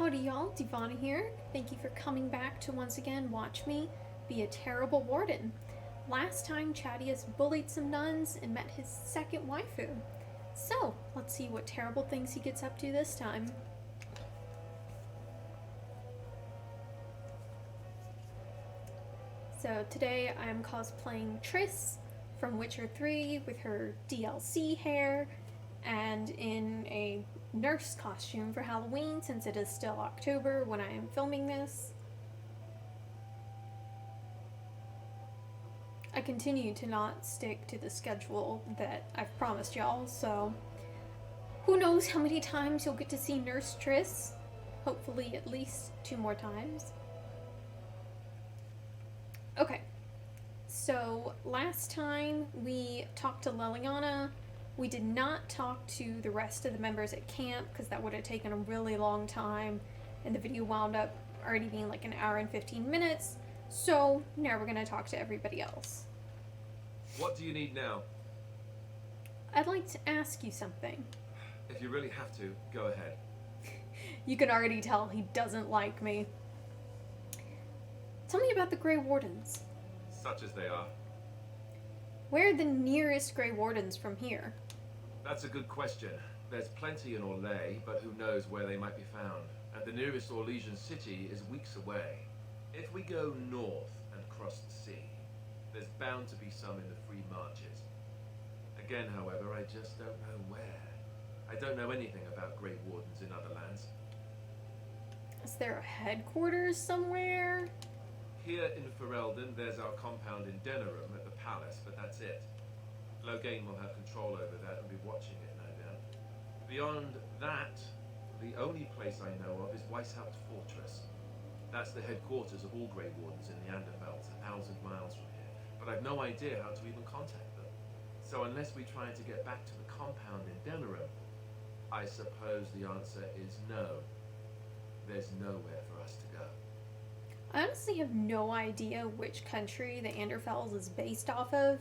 Howdy y'all, Divana here. Thank you for coming back to once again watch me be a terrible warden. Last time Chaddeus bullied some nuns and met his second waifu. So, let's see what terrible things he gets up to this time. So today I'm cosplaying Triss from Witcher 3 with her DLC hair and in a nurse costume for Halloween since it is still October when I am filming this. I continue to not stick to the schedule that I've promised y'all, so who knows how many times you'll get to see Nurse Triss. Hopefully at least 2 more times. Okay, so last time we talked to Leliana. We did not talk to the rest of the members at camp because that would have taken a really long time and the video wound up already being like an hour and 15 minutes. So now we're going to talk to everybody else. What do you need now? I'd like to ask you something. If you really have to, go ahead. You can already tell he doesn't like me. Tell me about the Grey Wardens. Such as they are. Where are the nearest Grey Wardens from here? That's a good question. There's plenty in Orlais, but who knows where they might be found. And the nearest Orlesian city is weeks away. If we go north and cross the sea, there's bound to be some in the Free Marches. Again, however, I just don't know where. I don't know anything about Grey Wardens in other lands. Is there a headquarters somewhere? Here in Ferelden, there's our compound in Denerim at the palace, but that's it. Loghain will have control over that and be watching it, no doubt. Beyond that, the only place I know of is Weishaupt Fortress. That's the headquarters of all Grey Wardens in the Anderfelds, 1,000 miles from here. But I've no idea how to even contact them. So unless we try to get back to the compound in Denerim, I suppose the answer is no. There's nowhere for us to go. I honestly have no idea which country the Anderfels is based off of.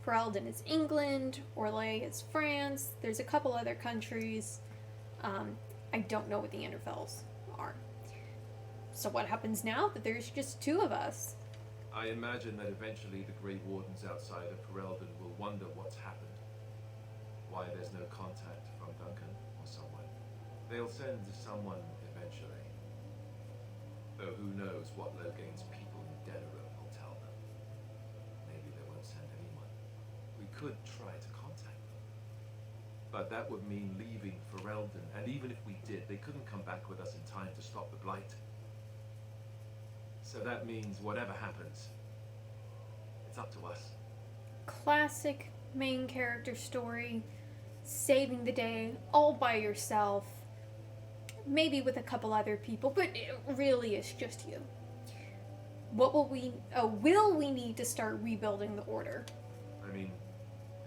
Ferelden is England, Orlais is France, there's a couple other countries. I don't know what the Anderfels are. So what happens now that there's just 2 of us? I imagine that eventually the Grey Wardens outside of Ferelden will wonder what's happened. Why there's no contact from Duncan or someone. They'll send someone eventually. Though who knows what Loghain's people in Denerim will tell them. Maybe they won't send anyone. We could try to contact them. But that would mean leaving Ferelden, and even if we did, they couldn't come back with us in time to stop the Blight. So that means whatever happens, it's up to us. Classic main character story, saving the day all by yourself. Maybe with a couple other people, but it really is just you. What will we need to start rebuilding the order? I mean,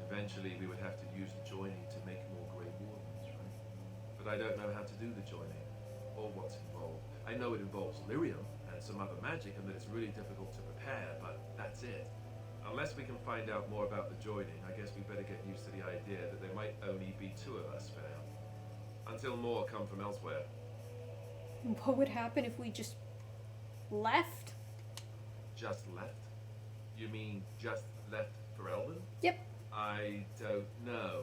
eventually we would have to use the joining to make more Grey Wardens, right? But I don't know how to do the joining, or what's involved. I know it involves lyrium and some other magic, and that it's really difficult to prepare, but that's it. Unless we can find out more about the joining, I guess we better get used to the idea that there might only be 2 of us for now. Until more come from elsewhere. What would happen if we just left? Just left? You mean just left Ferelden? Yep. I don't know.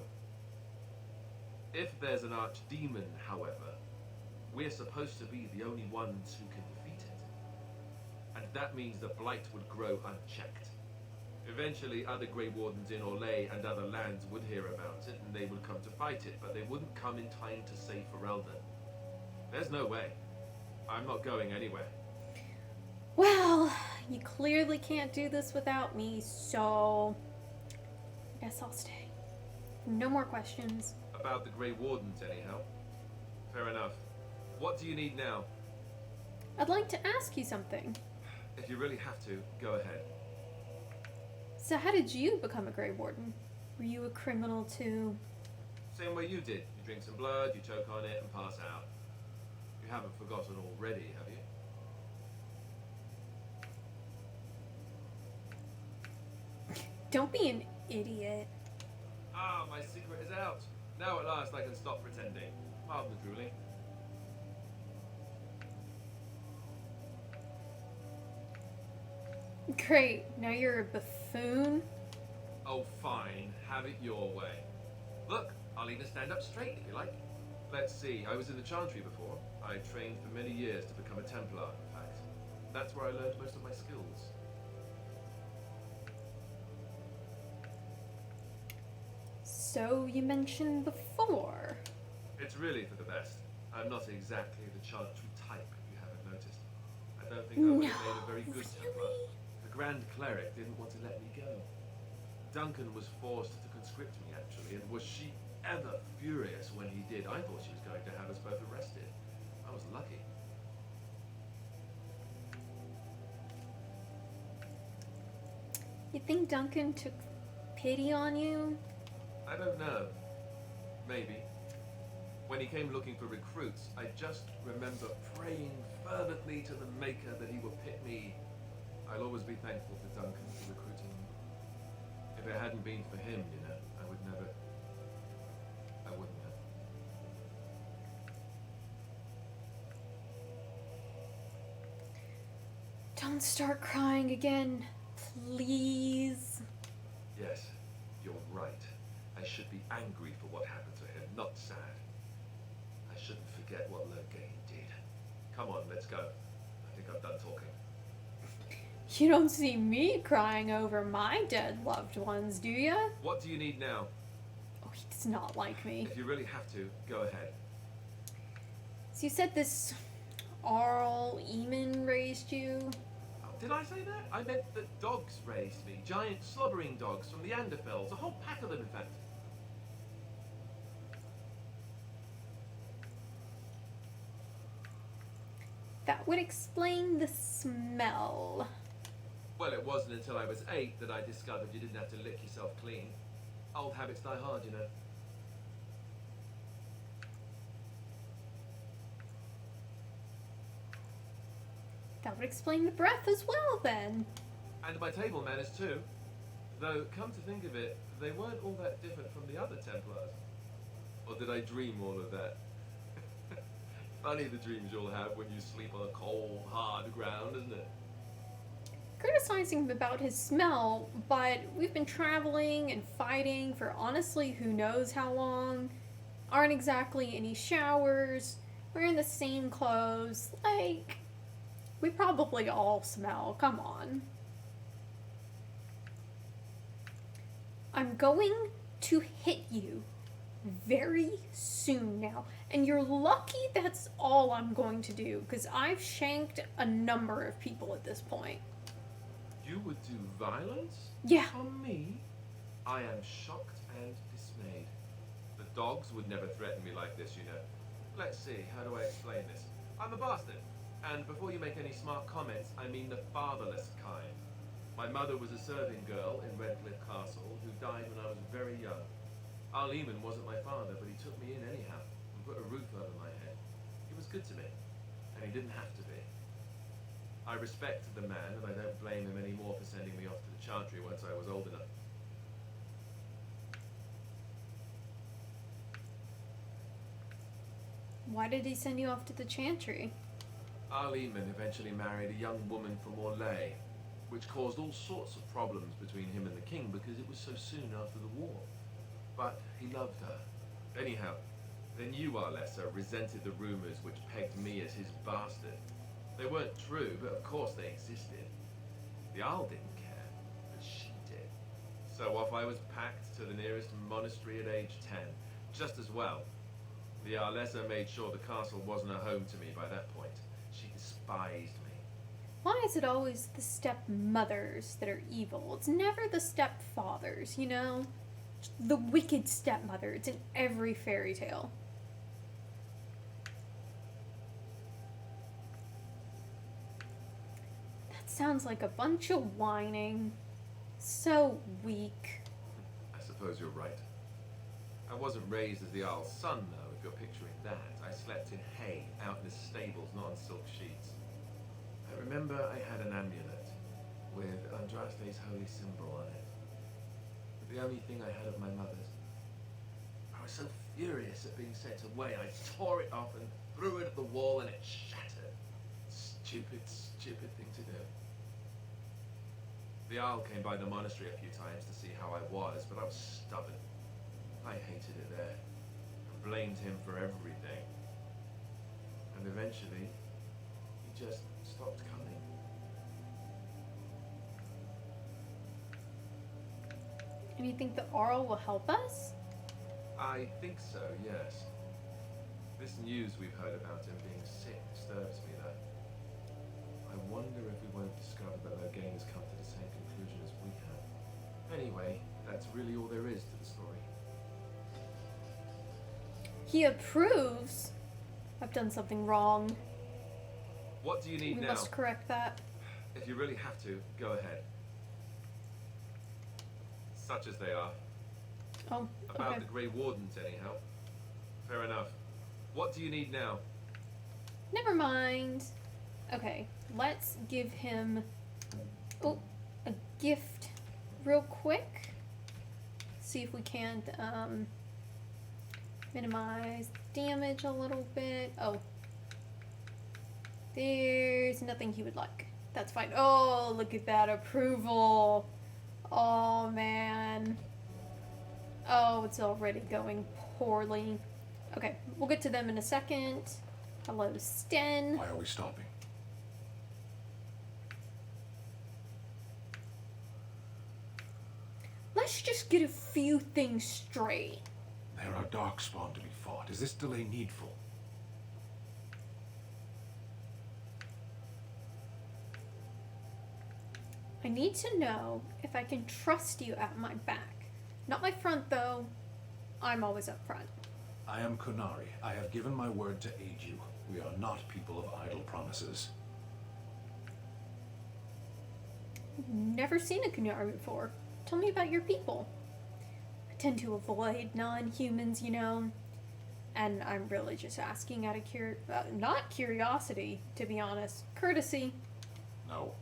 If there's an archdemon, however, we're supposed to be the only ones who can defeat it. And that means the Blight would grow unchecked. Eventually, other Grey Wardens in Orlais and other lands would hear about it, and they would come to fight it, but they wouldn't come in time to save Ferelden. There's no way. I'm not going anywhere. Well, you clearly can't do this without me, so I guess I'll stay. No more questions. About the Grey Wardens, anyhow. Fair enough. What do you need now? I'd like to ask you something. If you really have to, go ahead. So how did you become a Grey Warden? Were you a criminal too? Same way you did. You drink some blood, you choke on it, and pass out. You haven't forgotten already, have you? Don't be an idiot. Ah, my secret is out. Now at last I can stop pretending. Pardon the drooling. Great, now you're a buffoon? Oh, fine. Have it your way. Look, I'll even stand up straight if you like. Let's see, I was in the Chantry before. I trained for many years to become a Templar, in fact. That's where I learned most of my skills. So you mentioned before. It's really for the best. I'm not exactly the Chantry type, if you haven't noticed. I don't think I would have made a very good Templar. The Grand Cleric didn't want to let me go. Duncan was forced to conscript me, actually, and was she ever furious when he did? I thought she was going to have us both arrested. I was lucky. You think Duncan took pity on you? I don't know. Maybe. When he came looking for recruits, I just remember praying fervently to the Maker that he would pick me. I'll always be thankful to Duncan for recruiting me. If it hadn't been for him, you know, I wouldn't have. Don't start crying again, please. Yes, you're right. I should be angry for what happened to him, not sad. I shouldn't forget what Lurgain did. Come on, let's go. I think I'm done talking. You don't see me crying over my dead loved ones, do ya? What do you need now? Oh, he does not like me. If you really have to, go ahead. So you said this Arl Eamon raised you? Oh, did I say that? I meant that dogs raised me. Giant slobbering dogs from the Anderfells. A whole pack of them, in fact. That would explain the smell. Well, it wasn't until I was 8 that I discovered you didn't have to lick yourself clean. Old habits die hard, you know. That would explain the breath as well, then. And my table manners, too. Though, come to think of it, they weren't all that different from the other Templars. Or did I dream all of that? Funny the dreams you'll have when you sleep on a cold, hard ground, isn't it? Criticizing him about his smell, but we've been traveling and fighting for honestly who knows how long. Aren't exactly any showers. We're in the same clothes. Like, we probably all smell. Come on. I'm going to hit you very soon now. And you're lucky that's all I'm going to do, because I've shanked a number of people at this point. You would do violence? Yeah. On me? I am shocked and dismayed. The dogs would never threaten me like this, you know. Let's see, how do I explain this? I'm a bastard. And before you make any smart comments, I mean the fatherless kind. My mother was a serving girl in Redcliffe Castle who died when I was very young. Arl Eamon wasn't my father, but he took me in anyhow and put a roof over my head. He was good to me, and he didn't have to be. I respect the man, and I don't blame him anymore for sending me off to the Chantry once I was old enough. Why did he send you off to the Chantry? Arl Eamon eventually married a young woman from Orlais, which caused all sorts of problems between him and the king because it was so soon after the war. But he loved her. Anyhow, then you, Arlessa, resented the rumors which pegged me as his bastard. They weren't true, but of course they existed. The Arl didn't care, but she did. So off I was packed to the nearest monastery at age 10, just as well. The Arlessa made sure the castle wasn't a home to me by that point. She despised me. Why is it always the stepmothers that are evil? It's never the stepfathers, you know? The wicked stepmother. It's in every fairy tale. That sounds like a bunch of whining. So weak. I suppose you're right. I wasn't raised as the Arl's son, though, if you're picturing that. I slept in hay, out in the stables, not on silk sheets. I remember I had an amulet with Andraste's holy symbol on it. The only thing I had of my mother's. I was so furious at being sent away, I tore it off and threw it at the wall and it shattered. Stupid, stupid thing to do. The Owl came by the monastery a few times to see how I was, but I was stubborn. I hated it there. I blamed him for everything. And eventually, he just stopped coming. And you think the Arl will help us? I think so, yes. This news we've heard about him being sick disturbs me, though. I wonder if we won't discover that Logain has come to the same conclusion as we have. Anyway, that's really all there is to the story. He approves. I've done something wrong. What do you need We now? must correct that. If you really have to, go ahead. Such as they are. Oh, About okay. the Grey Wardens, anyhow. Fair enough. What do you need now? Never mind. Okay, let's give him a gift real quick. See if we can't minimize damage a little bit. Oh, there's nothing he would like. That's fine. Oh, look at that approval. Oh, man. Oh, it's already going poorly. Okay, we'll get to them in a second. Hello, Sten. Why are we stopping? Let's just get a few things straight. There are darkspawn to be fought. Is this delay needful? I need to know if I can trust you at my back. Not my front, though. I'm always up front. I am Kunari. I have given my word to aid you. We are not people of idle promises. Never seen a Kunyari before. Tell me about your people. I tend to avoid non-humans, you know. And I'm really just asking out of not curiosity, to be honest. Courtesy. No.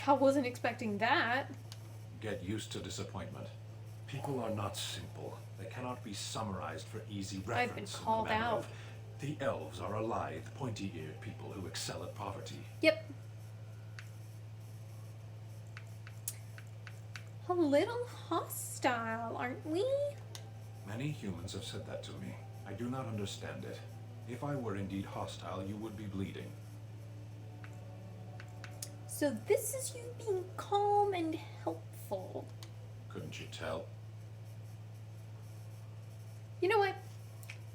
I wasn't expecting that. Get used to disappointment. People are not simple. They cannot be summarized for easy reference. I've been called in the manner out. of, the elves are a lithe, pointy-eared people who excel at poverty. Yep. A little hostile, aren't we? Many humans have said that to me. I do not understand it. If I were indeed hostile, you would be bleeding. So this is you being calm and helpful. Couldn't you tell? You know what?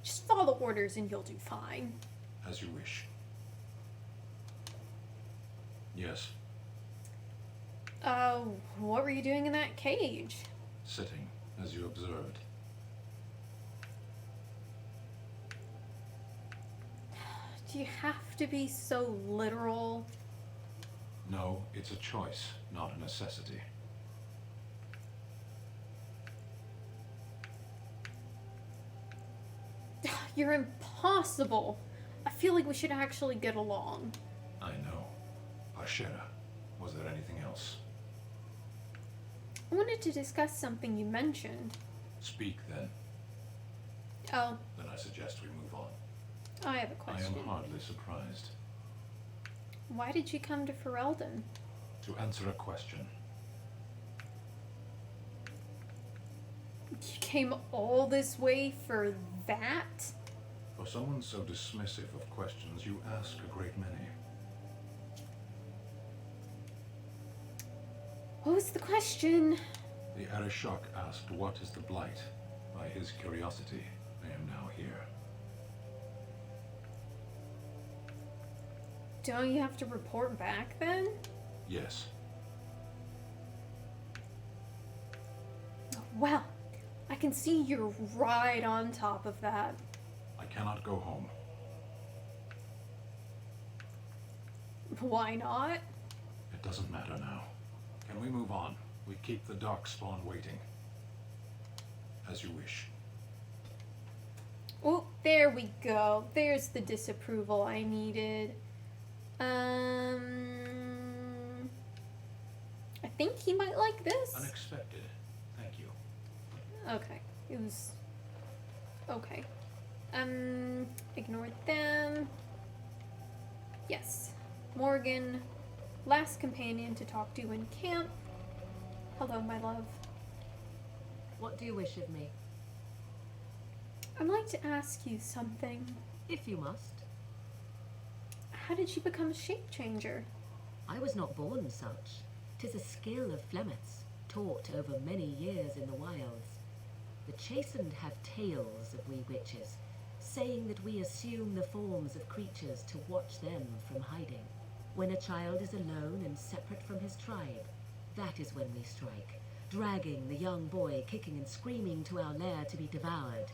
Just follow orders and you'll do fine. As you wish. Yes, What were you doing in that cage? sitting, as you observed. Do you have to be so literal? No, it's a choice, not a necessity. You're impossible. I feel like we should actually get along. I know. Ashera, was there anything else? I wanted to discuss something you mentioned. Speak then. Oh, Then I suggest we move on. I have a I question. am hardly surprised. Why did you come to Ferelden? To answer a question. You came all this way for that? For someone so dismissive of questions, you ask a great many. What was the question? The Arishok asked, "What is the Blight?" By his curiosity, I am now here. Don't you have to report back then? Yes, Well, I can see you're right on top of that. I cannot go home. Why not? It doesn't matter now. Can we move on? We keep the darkspawn waiting. As you wish. Oh, there we go. There's the disapproval I needed. I think he might like this. Unexpected. Thank you. Okay. It was... Okay. Ignore them. Yes. Morgan, last companion to talk to in camp. Hello, my love. What do you wish of me? I'd like to ask you something. If you must. How did you become a shape changer? I was not born such. 'Tis a skill of Flemeth's, taught over many years in the wilds. The chastened have tales of we witches, saying that we assume the forms of creatures to watch them from hiding. When a child is alone and separate from his tribe, that is when we strike, dragging the young boy kicking and screaming to our lair to be devoured.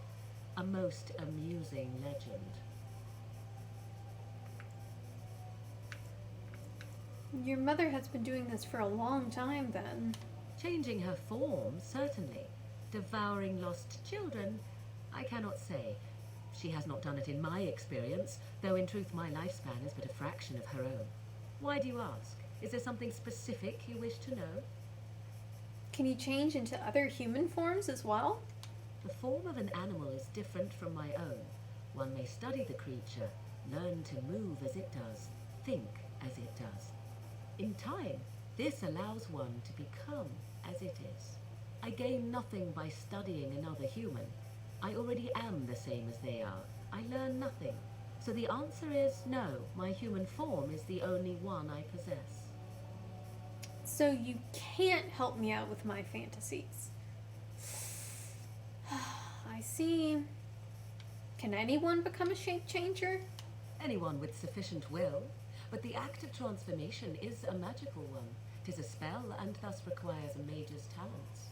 A most amusing legend. Your mother has been doing this for a long time, then. Changing her form, certainly. Devouring lost children, I cannot say. She has not done it in my experience, though in truth my lifespan is but a fraction of her own. Why do you ask? Is there something specific you wish to know? Can you change into other human forms as well? The form of an animal is different from my own. One may study the creature, learn to move as it does, think as it does. In time, this allows one to become as it is. I gain nothing by studying another human. I already am the same as they are. I learn nothing. So the answer is no, my human form is the only one I possess. So you can't help me out with my fantasies. I see. Can anyone become a shape changer? Anyone with sufficient will. But the act of transformation is a magical one. 'Tis a spell and thus requires a mage's talents.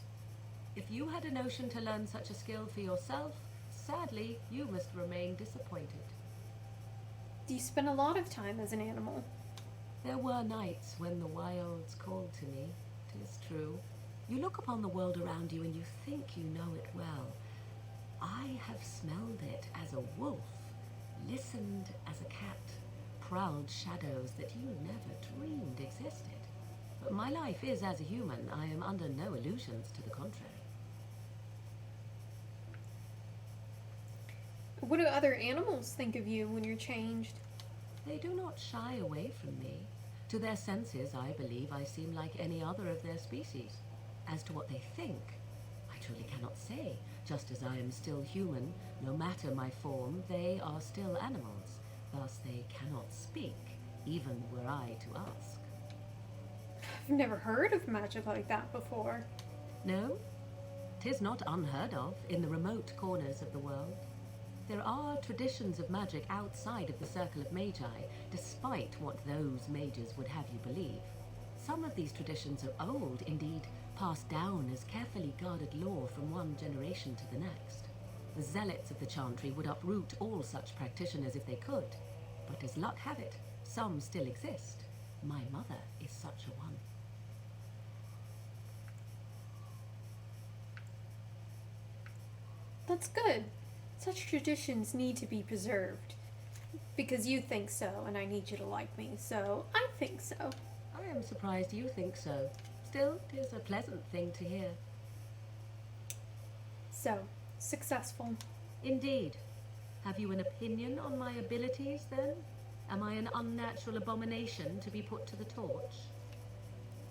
If you had a notion to learn such a skill for yourself, sadly, you must remain disappointed. Do you spend a lot of time as an animal? There were nights when the wilds called to me, 'tis true. You look upon the world around you and you think you know it well. I have smelled it as a wolf, listened as a cat, prowled shadows that you never dreamed existed. But my life is as a human. I am under no illusions to the contrary. What do other animals think of you when you're changed? They do not shy away from me. To their senses, I believe I seem like any other of their species. As to what they think, I truly cannot say. Just as I am still human, no matter my form, they are still animals. Thus they cannot speak, even were I to ask. I've never heard of magic like that before. No, 'tis not unheard of in the remote corners of the world. There are traditions of magic outside of the circle of magi, despite what those mages would have you believe. Some of these traditions are old, indeed, passed down as carefully guarded lore from one generation to the next. The zealots of the Chantry would uproot all such practitioners if they could, but as luck have it, some still exist. My mother is such a one. That's good. Such traditions need to be preserved. Because you think so, and I need you to like me, so I think so. I am surprised you think so. Still, 'tis a pleasant thing to hear. So, successful. Indeed. Have you an opinion on my abilities, then? Am I an unnatural abomination to be put to the torch?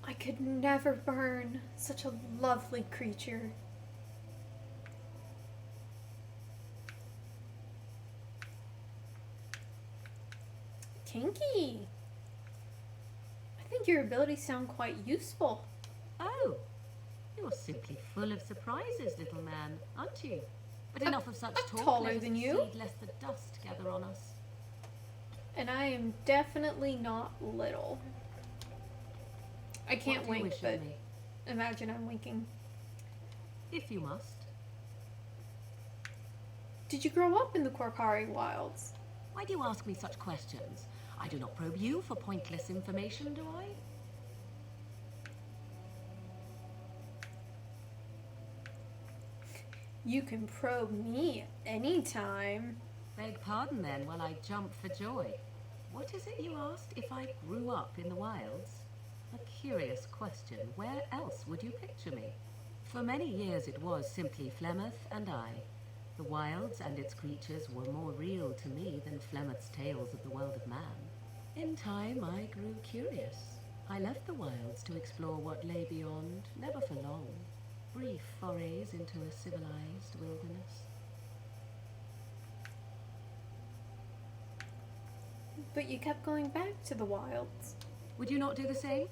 I could never burn such a lovely creature. Kinky. I think your abilities sound quite useful. Oh, you're simply full of surprises, little man, aren't you? But enough of such I'm talk. taller Let us than you. proceed, lest the dust gather on us. And I am definitely not little. I can't What do you wink, wish but of me? imagine I'm winking. If you must. Did you grow up in the Korkari wilds? Why do you ask me such questions? I do not probe you for pointless information, do I? You can probe me anytime. Beg pardon then while I jump for joy. What is it you asked if I grew up in the wilds? A curious question. Where else would you picture me? For many years it was simply Flemeth and I. The wilds and its creatures were more real to me than Flemeth's tales of the world of man. In time, I grew curious. I left the wilds to explore what lay beyond, never for long. Brief forays into a civilized wilderness. But you kept going back to the wilds. Would you not do the same?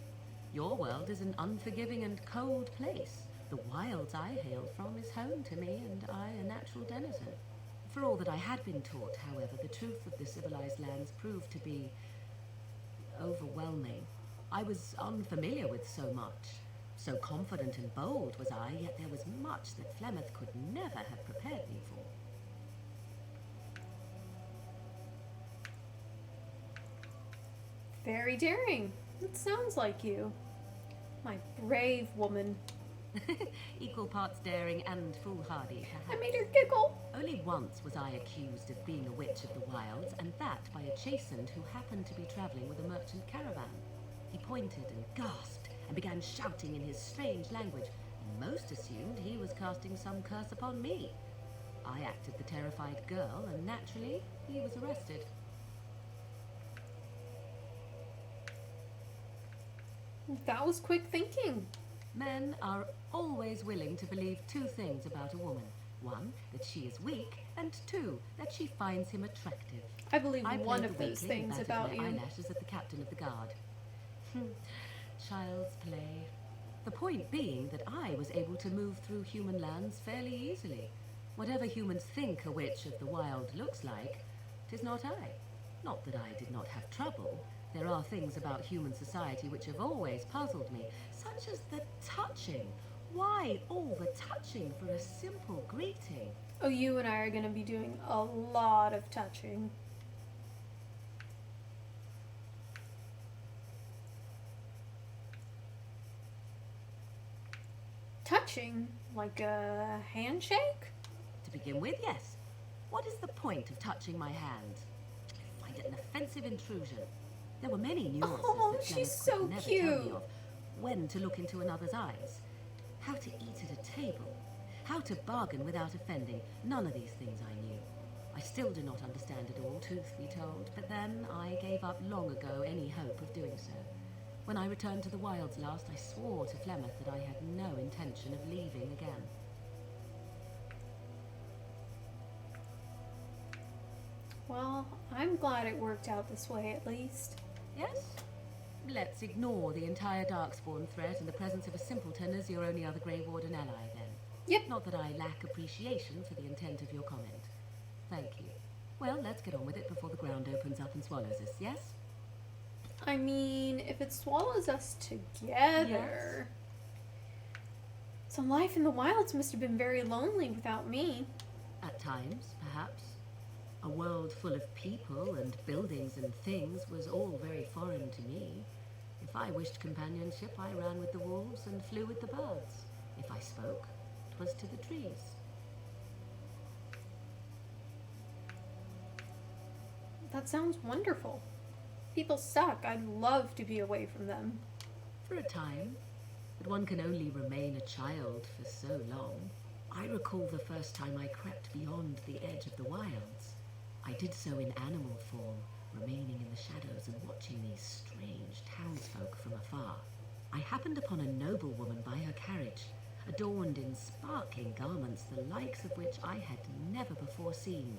Your world is an unforgiving and cold place. The wilds I hail from is home to me, and I a natural denizen. For all that I had been taught, however, the truth of the civilized lands proved to be overwhelming. I was unfamiliar with so much. So confident and bold was I, yet there was much that Flemeth could never have prepared me for. Very daring. It sounds like you. My brave woman. Equal parts daring and foolhardy, I perhaps. made her giggle. Only once was I accused of being a witch of the wilds, and that by a chastened who happened to be travelling with a merchant caravan. He pointed and gasped and began shouting in his strange language, and most assumed he was casting some curse upon me. I acted the terrified girl, and naturally, he was arrested. That was quick thinking. Men are always willing to believe two things about a woman. One, that she is weak, and two, that she finds him attractive. I believe I one played of the those weakling and things batted about my you. eyelashes at the captain of the guard. Child's play. The point being that I was able to move through human lands fairly easily. Whatever humans think a witch of the wild looks like, 'tis not I. Not that I did not have trouble. There are things about human society which have always puzzled me, such as the touching. Why all the touching for a simple greeting? Oh, you and I are going to be doing a lot of touching. Touching? Like a handshake? To begin with, yes. What is the point of touching my hand? I find it an offensive intrusion. There were many nuances Oh, that she's Flemeth so could never tell me cute. of. When to look into another's eyes, how to eat at a table, how to bargain without offending. None of these things I knew. I still do not understand it all, truth be told, but then I gave up long ago any hope of doing so. When I returned to the wilds last, I swore to Flemeth that I had no intention of leaving again. Well, I'm glad it worked out this way at least. Yes? Let's ignore the entire Darkspawn threat and the presence of a simpleton as your only other Grey Warden ally, then. Yep. Not that I lack appreciation for the intent of your comment. Thank you. Well, let's get on with it before the ground opens up and swallows us, yes? I mean, if it swallows us together. So life in the wilds must have been very lonely without me. At times, perhaps. A world full of people and buildings and things was all very foreign to me. If I wished companionship, I ran with the wolves and flew with the birds. If I spoke, 'twas to the trees. That sounds wonderful. People suck. I'd love to be away from them. For a time, but one can only remain a child for so long. I recall the first time I crept beyond the edge of the wilds. I did so in animal form, remaining in the shadows and watching these strange townsfolk from afar. I happened upon a noblewoman by her carriage, adorned in sparkling garments, the likes of which I had never before seen.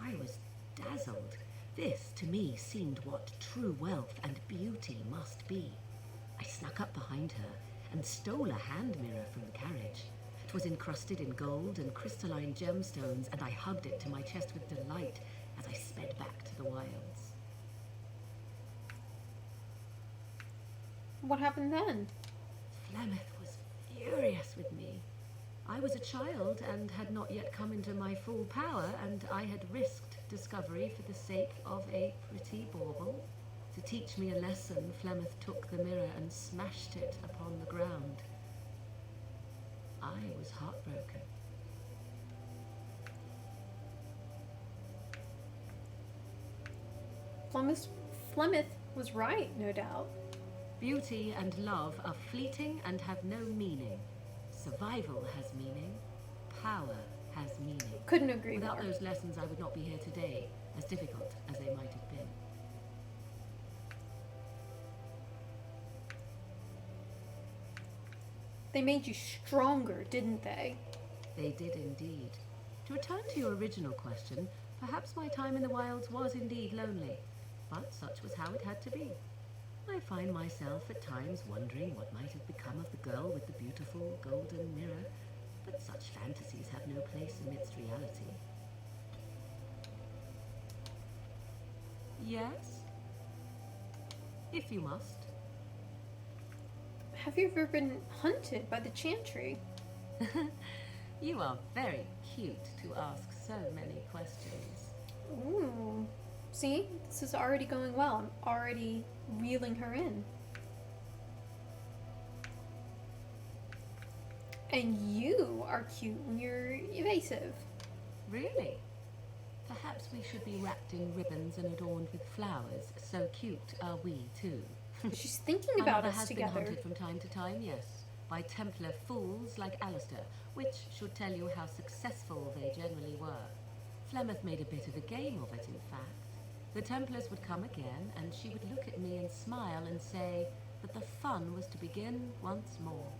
I was dazzled. This, to me, seemed what true wealth and beauty must be. I snuck up behind her and stole a hand mirror from the carriage. It was encrusted in gold and crystalline gemstones, and I hugged it to my chest with delight as I sped back to the wilds. What happened then? Flemeth was furious with me. I was a child and had not yet come into my full power, and I had risked discovery for the sake of a pretty bauble. To teach me a lesson, Flemeth took the mirror and smashed it upon the ground. I was heartbroken. Flemeth was right, no doubt. Beauty and love are fleeting and have no meaning. Survival has meaning. Power has meaning. Couldn't agree Without more. those lessons, I would not be here today, as difficult as they might have been. They made you stronger, didn't they? They did indeed. To return to your original question, perhaps my time in the wilds was indeed lonely, but such was how it had to be. I find myself at times wondering what might have become of the girl with the beautiful golden mirror, but such fantasies have no place amidst reality. Yes? If you must. Have you ever been hunted by the Chantry? You are very cute to ask so many questions. Ooh. See? This is already going well. I'm already reeling her in. And you are cute when you're evasive. Really? Perhaps we should be wrapped in ribbons and adorned with flowers. So cute are we too. She's thinking My about mother us has been together. hunted from time to time, yes, by Templar fools like Alistair, which should tell you how successful they generally were. Flemeth made a bit of a game of it, in fact. The Templars would come again, and she would look at me and smile and say that the fun was to begin once more.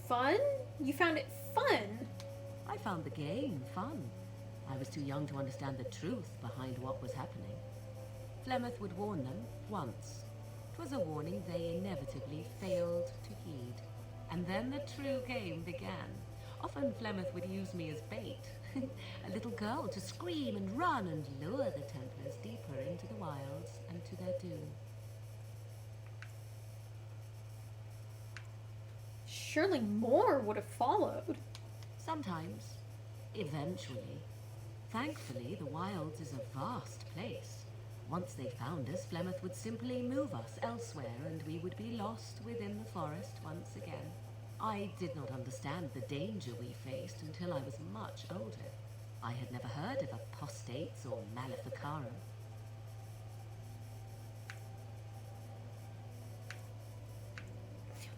Fun? You found it fun? I found the game fun. I was too young to understand the truth behind what was happening. Flemeth would warn them once. 'Twas a warning they inevitably failed to heed. And then the true game began. Often Flemeth would use me as bait. A little girl to scream and run and lure the Templars deeper into the wilds and to their doom. Surely more would have followed. Sometimes. Eventually. Thankfully, the wilds is a vast place. Once they found us, Flemeth would simply move us elsewhere and we would be lost within the forest once again. I did not understand the danger we faced until I was much older. I had never heard of apostates or maleficarum.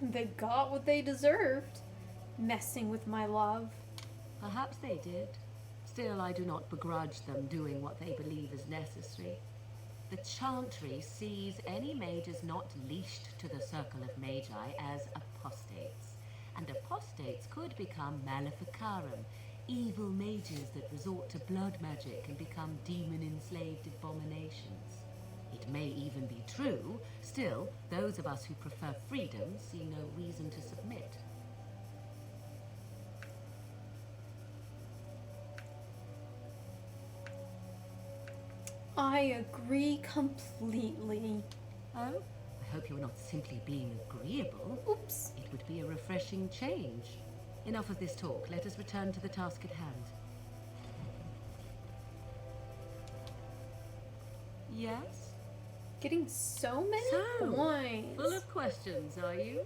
They got what they deserved. Messing with my love. Perhaps they did. Still, I do not begrudge them doing what they believe is necessary. The Chantry sees any mages not leashed to the Circle of Magi as apostates. And apostates could become maleficarum, evil mages that resort to blood magic and become demon-enslaved abominations. It may even be true. Still, those of us who prefer freedom see no reason to submit. I agree completely. Oh? I hope you're not simply being agreeable. Oops. It would be a refreshing change. Enough of this talk. Let us return to the task at hand. Yes? Getting so many So, points. full of questions, are you?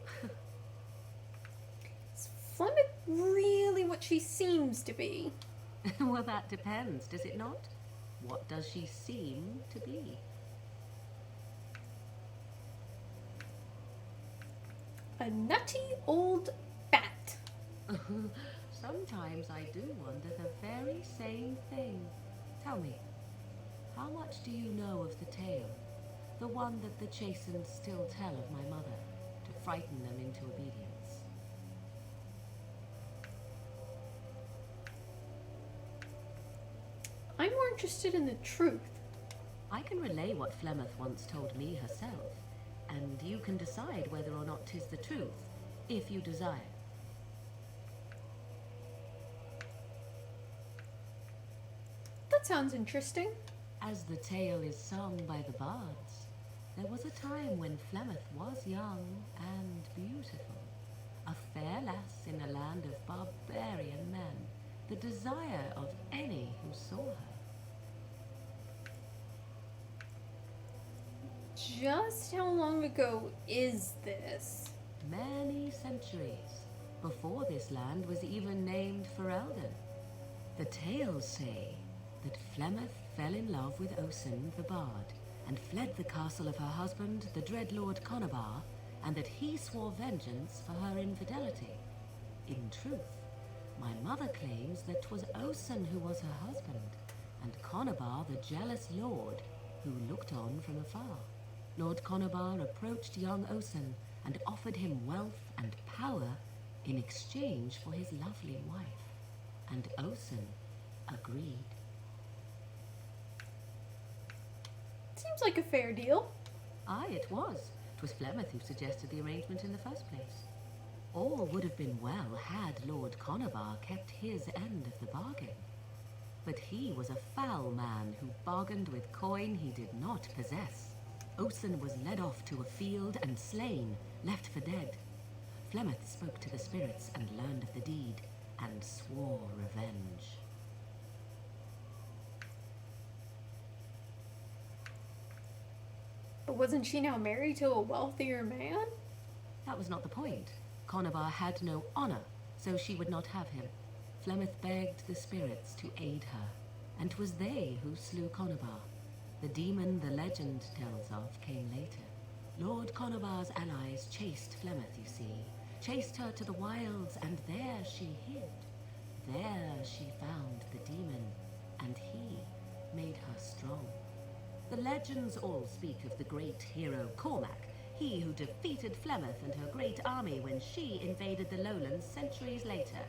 Is Flemeth really what she seems to be? Well, that depends, does it not? What does she seem to be? A nutty old bat. Sometimes I do wonder the very same thing. Tell me, how much do you know of the tale? The one that the Chastened still tell of my mother, to frighten them into obedience. I'm more interested in the truth. I can relay what Flemeth once told me herself, and you can decide whether or not 'tis the truth, if you desire. That sounds interesting. As the tale is sung by the bards, there was a time when Flemeth was young and beautiful, a fair lass in a land of barbarian men, the desire of any who saw her. Just how long ago is this? Many centuries before this land was even named Ferelden. The tales say that Flemeth fell in love with Osen the Bard and fled the castle of her husband, the dread Lord Conabar, and that he swore vengeance for her infidelity. In truth, my mother claims that 'twas Osen who was her husband, and Conabar the jealous lord who looked on from afar. Lord Conobar approached young Osen and offered him wealth and power in exchange for his lovely wife. And Osen agreed. Seems like a fair deal. Aye, it was. 'Twas Flemeth who suggested the arrangement in the first place. All would have been well had Lord Conobar kept his end of the bargain. But he was a foul man who bargained with coin he did not possess. Osen was led off to a field and slain, left for dead. Flemeth spoke to the spirits and learned of the deed, and swore revenge. But wasn't she now married to a wealthier man? That was not the point. Conobar had no honor, so she would not have him. Flemeth begged the spirits to aid her, and 'twas they who slew Conobar. The demon the legend tells of came later. Lord Conobar's allies chased Flemeth, you see, chased her to the wilds, and there she hid. There she found the demon, and he made her strong. The legends all speak of the great hero Cormac, he who defeated Flemeth and her great army when she invaded the lowlands centuries later.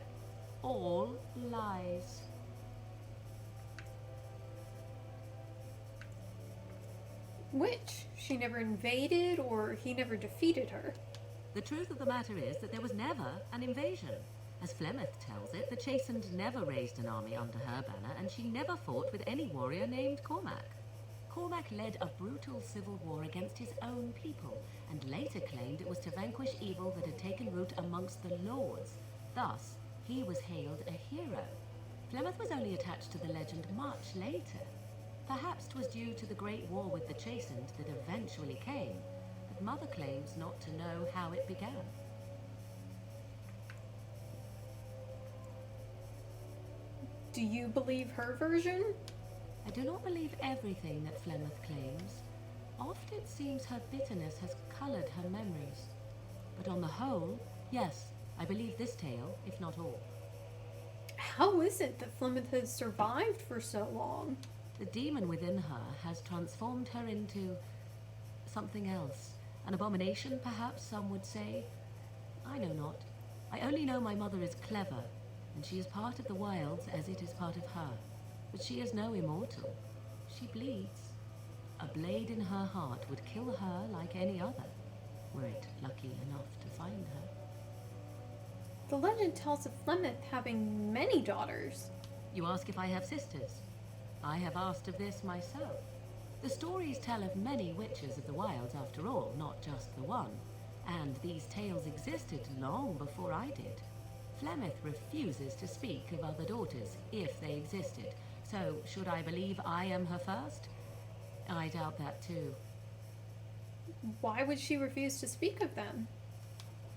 All lies. Which? She never invaded, or he never defeated her? The truth of the matter is that there was never an invasion. As Flemeth tells it, the Chastened never raised an army under her banner, and she never fought with any warrior named Cormac. Cormac led a brutal civil war against his own people, and later claimed it was to vanquish evil that had taken root amongst the lords. Thus, he was hailed a hero. Flemeth was only attached to the legend much later. Perhaps 'twas due to the great war with the Chastened that eventually came, but Mother claims not to know how it began. Do you believe her version? I do not believe everything that Flemeth claims. Oft it seems her bitterness has colored her memories. But on the whole, yes, I believe this tale, if not all. How is it that Flemeth has survived for so long? The demon within her has transformed her into something else. An abomination, perhaps some would say. I know not. I only know my mother is clever, and she is part of the wilds as it is part of her. But she is no immortal. She bleeds. A blade in her heart would kill her like any other, were it lucky enough to find her. The legend tells of Flemeth having many daughters. You ask if I have sisters. I have asked of this myself. The stories tell of many witches of the wilds after all, not just the one. And these tales existed long before I did. Flemeth refuses to speak of other daughters, if they existed. So, should I believe I am her first? I doubt that too. Why would she refuse to speak of them?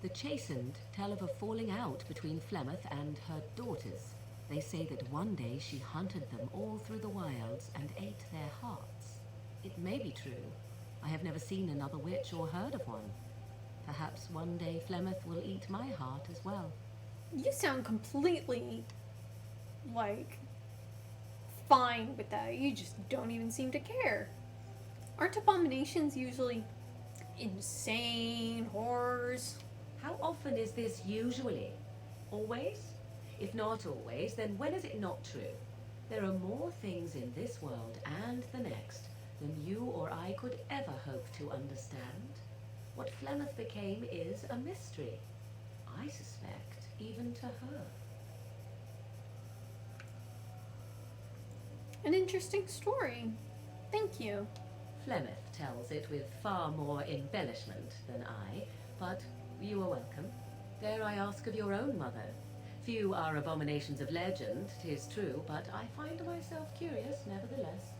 The Chastened tell of a falling out between Flemeth and her daughters. They say that one day she hunted them all through the wilds and ate their hearts. It may be true. I have never seen another witch or heard of one. Perhaps one day Flemeth will eat my heart as well. You sound completely, fine with that. You just don't even seem to care. Aren't abominations usually insane horrors? How often is this usually? Always? If not always, then when is it not true? There are more things in this world and the next than you or I could ever hope to understand. What Flemeth became is a mystery. I suspect even to her. An interesting story. Thank you. Flemeth tells it with far more embellishment than I, but you are welcome. Dare I ask of your own mother? Few are abominations of legend, 'tis true, but I find myself curious nevertheless.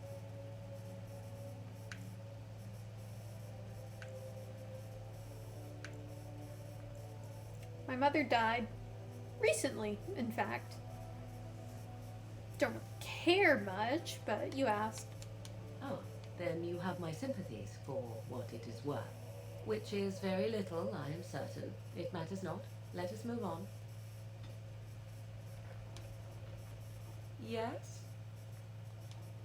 My mother died recently, in fact. Don't care much, but you asked. Oh, then you have my sympathies for what it is worth. Which is very little, I am certain. It matters not. Let us move on. Yes?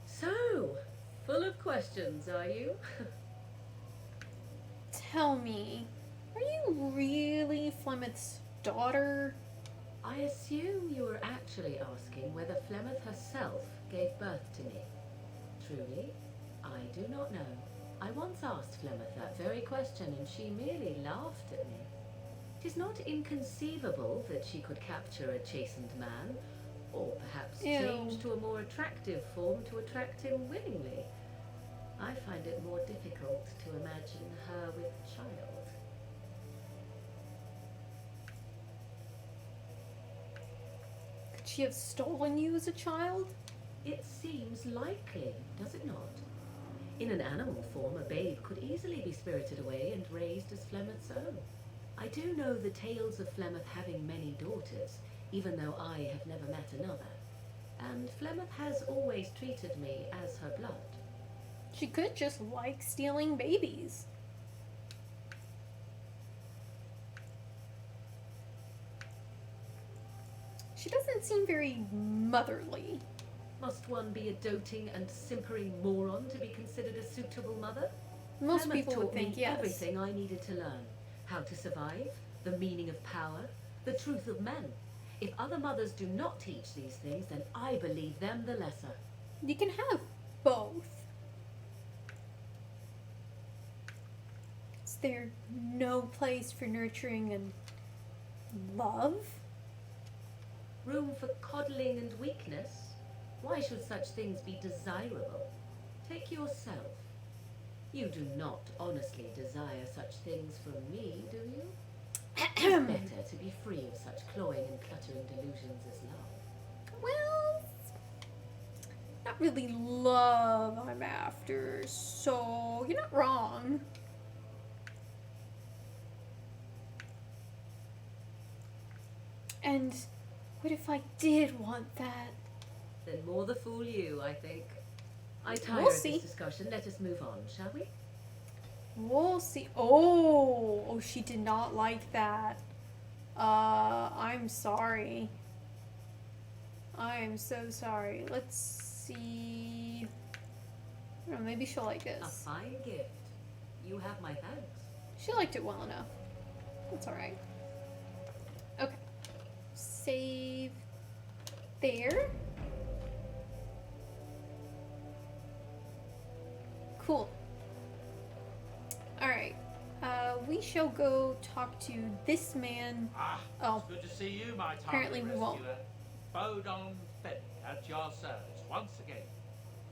So, full of questions, are you? tell me, are you really Flemeth's daughter? I assume you were actually asking whether Flemeth herself gave birth to me. Truly, I do not know. I once asked Flemeth that very question, and she merely laughed at me. 'Tis not inconceivable that she could capture a chastened man, or perhaps Ew. change to a more attractive form to attract him willingly. I find it more difficult to imagine her with child. Could she have stolen you as a child? It seems likely, does it not? In an animal form, a babe could easily be spirited away and raised as Flemeth's own. I do know the tales of Flemeth having many daughters, even though I have never met another. And Flemeth has always treated me as her blood. She could just like stealing babies. She doesn't seem very motherly. Must one be a doting and simpering moron to be considered a suitable mother? Most Flemeth people would taught think me yes. everything I needed to learn. How to survive, the meaning of power, the truth of men. If other mothers do not teach these things, then I believe them the lesser. You can have both. Is there no place for nurturing and love? Room for coddling and weakness? Why should such things be desirable? Take yourself. You do not honestly desire such things from me, do you? It's better to be free of such cloying and cluttering delusions as love. Well, not really love I'm after, so you're not wrong. And what if I did want that? Then more the fool you, I think. I tire We'll of see. this discussion. Let us move on, shall we? We'll see. Oh, she did not like that. I'm sorry. I'm so sorry. Let's see. I don't know, maybe she'll like A this. fine gift. You have my thanks. She liked it well enough. That's alright. Okay. Save there. Cool. Alright. We shall go talk to this man. Oh, It's good to see you, my tardy apparently we won't. rescuer. Bodon Fenny at your service once again.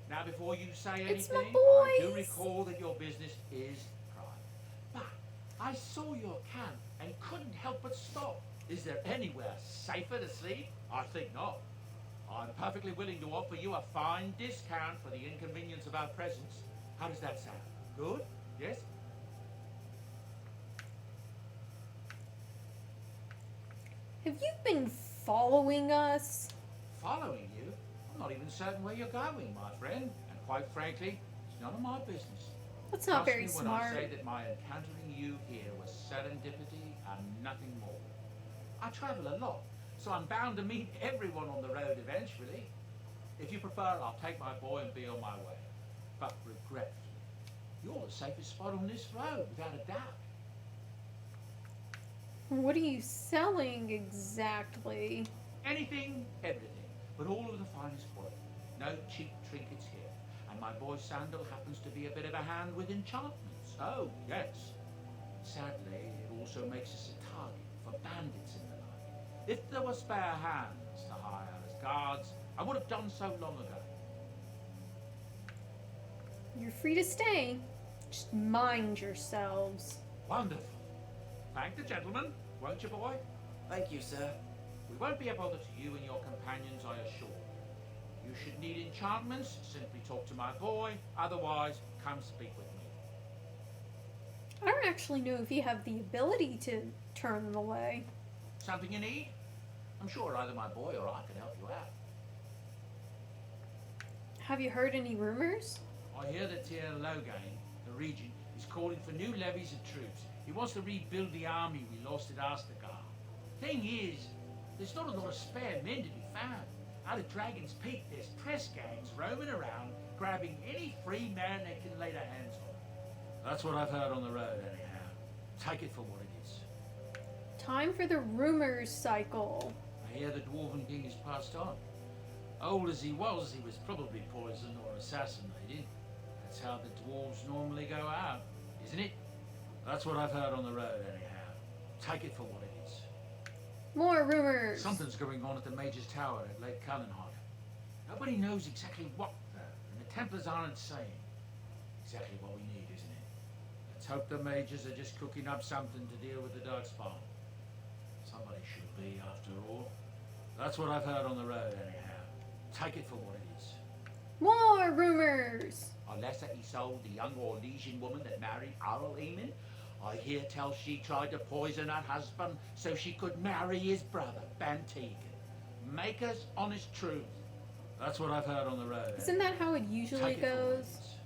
Now, before you say It's anything, my I do boys. recall that your business is private. But I saw your camp and couldn't help but stop. Is there anywhere safer to sleep? I think not. I'm perfectly willing to offer you a fine discount for the inconvenience of our presence. How does that sound? Good? Yes? Have you been following us? Following you? I'm not even certain where you're going, my friend. And quite frankly, it's none of my business. That's not Trust very me smart. when I say that my encountering you here was serendipity and nothing more. I travel a lot, so I'm bound to meet everyone on the road eventually. If you prefer, I'll take my boy and be on my way. But regretfully, you're the safest spot on this road, without a doubt. What are you selling exactly? Anything, everything, but all of the finest quality. No cheap trinkets here. And my boy Sandal happens to be a bit of a hand with enchantments. Oh, yes. Sadly, it also makes us a target for bandits and the like. If there were spare hands to hire as guards, I would have done so long ago. You're free to stay. Just mind yourselves. Wonderful. Thank the gentleman, won't you, boy? Thank you, sir. We won't be a bother to you and your companions, I assure you. You should need enchantments, simply talk to my boy. Otherwise, come speak with me. I don't actually know if you have the ability to turn them away. Something you need? I'm sure either my boy or I can help you out. Have you heard any rumors? I hear that Tyr Logain, the regent, is calling for new levies of troops. He wants to rebuild the army we lost at Astagar. Thing is, there's not a lot of spare men to be found. Out of Dragon's Peak, there's press gangs roaming around, grabbing any free man they can lay their hands on. That's what I've heard on the road, anyhow. Take it for what it is. Time for the rumors cycle. I hear the Dwarven King has passed on. Old as he was probably poisoned or assassinated. That's how the dwarves normally go out, isn't it? That's what I've heard on the road, anyhow. Take it for what it is. More rumors. Something's going on at the Major's Tower at Lake Cannonhot. Nobody knows exactly what, though, and the Templars aren't saying. Exactly what we need, isn't it? Let's hope the Majors are just cooking up something to deal with the Darkspawn. Somebody should be, after all. That's what I've heard on the road, anyhow. Take it for what it is. More rumors. Unless that he sold the young Orlesian woman that married Arl Eamon, I hear tell she tried to poison her husband so she could marry his brother, Vantegan. Maker's honest truth. That's what I've heard on the road. Isn't that how it usually Take it for what it goes? is.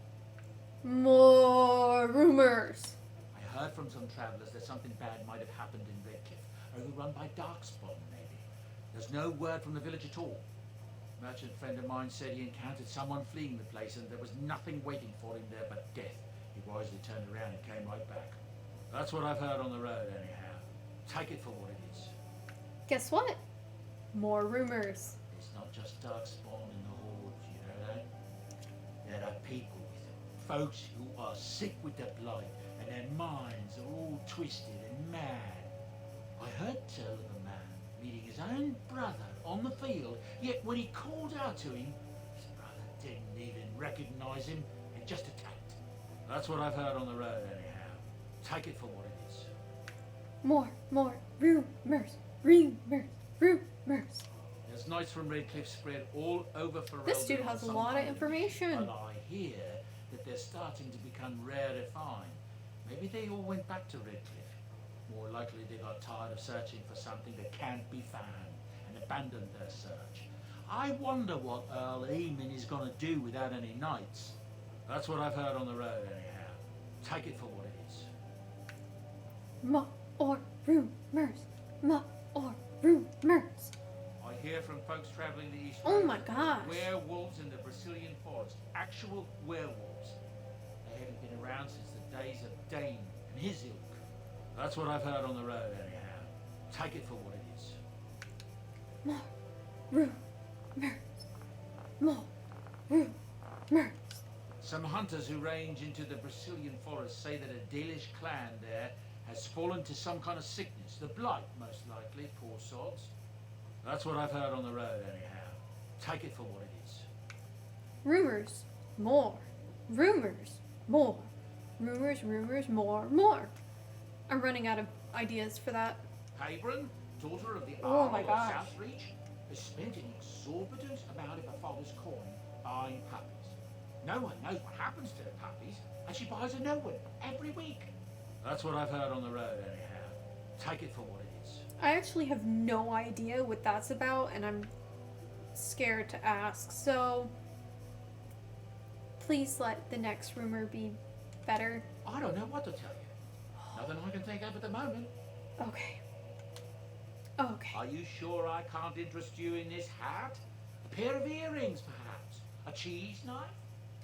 More rumors. I heard from some travellers that something bad might have happened in Redcliffe, overrun by Darkspawn, maybe. There's no word from the village at all. A merchant friend of mine said he encountered someone fleeing the place and there was nothing waiting for him there but death. He wisely turned around and came right back. That's what I've heard on the road, anyhow. Take it for what it is. Guess what? More rumors. It's not just Darkspawn in the Horde, you know that? There are people with it. Folks who are sick with the blight and their minds are all twisted and mad. I heard tell of a man meeting his own brother on the field, yet when he called out to him, his brother didn't even recognize him and just attacked. That's what I've heard on the road, anyhow. Take it for what it is. More rumors. Rumors. There's knights from Redcliffe spread all over Ferelden. This dude has a on lot of some information. But I hear that they're starting to become rare to find. Maybe they all went back to Redcliffe. More likely they got tired of searching for something that can't be found and abandoned their search. I wonder what Earl Eamon is going to do without any knights. That's what I've heard on the road, anyhow. Take it for what it is. More rumors. More rumors. I hear from folks traveling the east. Oh Road, my gosh. Werewolves in the Brazilian forest. Actual werewolves. They haven't been around since the days of Dane and his ilk. That's what I've heard on the road, anyhow. Take it for what it is. More rumors. More rumors. Some hunters who range into the Brazilian forest say that a Dalish clan there has fallen to some kind of sickness. The blight, most likely, poor sods. That's what I've heard on the road, anyhow. Take it for what it is. Rumors. More. Rumors. More. Rumors. More. I'm running out of ideas for that. Habron, daughter of the Oh Earl my of gosh. Southreach, has spent an exorbitant amount of her father's coin buying puppies. No one knows what happens to the puppies, and she buys a new one every week. That's what I've heard on the road, anyhow. Take it for what it is. I actually have no idea what that's about, and I'm scared to ask. So, please let the next rumor be better. I don't know what to tell you. Nothing I can think of at the moment. Okay. Are you sure I can't interest you in this hat? A pair of earrings, perhaps? A cheese knife?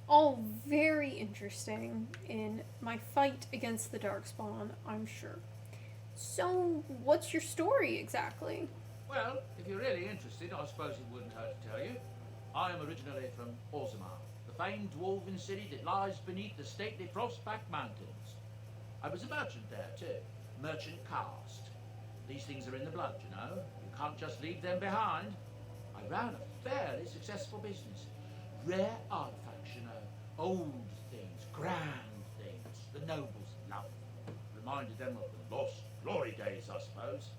All very interesting in my fight against the Darkspawn, I'm sure. So, what's your story exactly? Well, if you're really interested, I suppose it wouldn't hurt to tell you. I am originally from Orzammar, the famed dwarven city that lies beneath the stately Frostback Mountains. I was a merchant there, too. Merchant caste. These things are in the blood, you know. You can't just leave them behind. I ran a fairly successful business. Rare artifacts, you know. Old things, grand things, the nobles loved. Reminded them of the lost glory days, I suppose.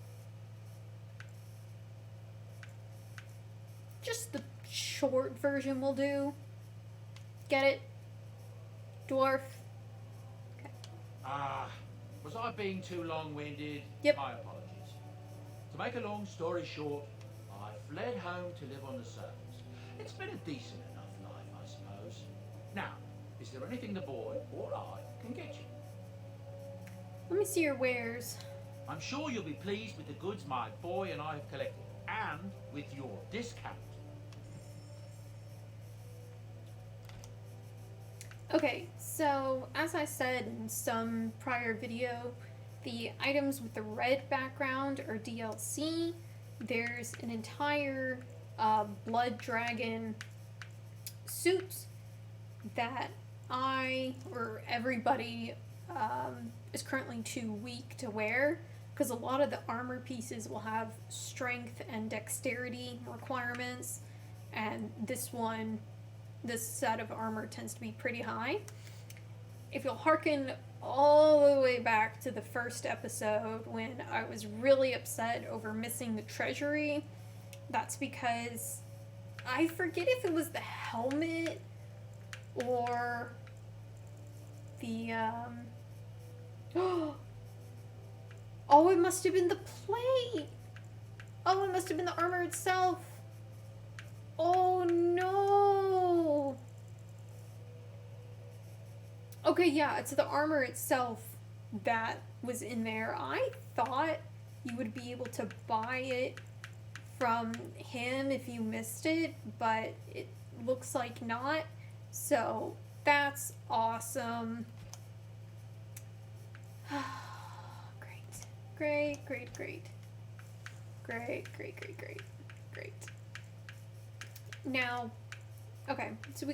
Just the short version will do. Get it? Dwarf? Was I being too long-winded? Yep. My apologies. To make a long story short, I fled home to live on the surface. It's been a decent enough life, I suppose. Now, is there anything the boy or I can get you? Let me see your wares. I'm sure you'll be pleased with the goods my boy and I have collected, and with your discount. Okay, so as I said in some prior video, The items with the red background are DLC. There's an entire blood dragon suit that or everybody is currently too weak to wear, because a lot of the armor pieces will have strength and dexterity requirements, and this set of armor tends to be pretty high. If you'll hearken all the way back to the first episode when I was really upset over missing the treasury, that's because I forget if it was the helmet or the oh, it must have been the plate. Oh, it must have been the armor itself. Oh no. Okay, yeah, it's the armor itself that was in there. I thought you would be able to buy it from him if you missed it, but it looks like not. So that's awesome. Great. Great. Now, okay, so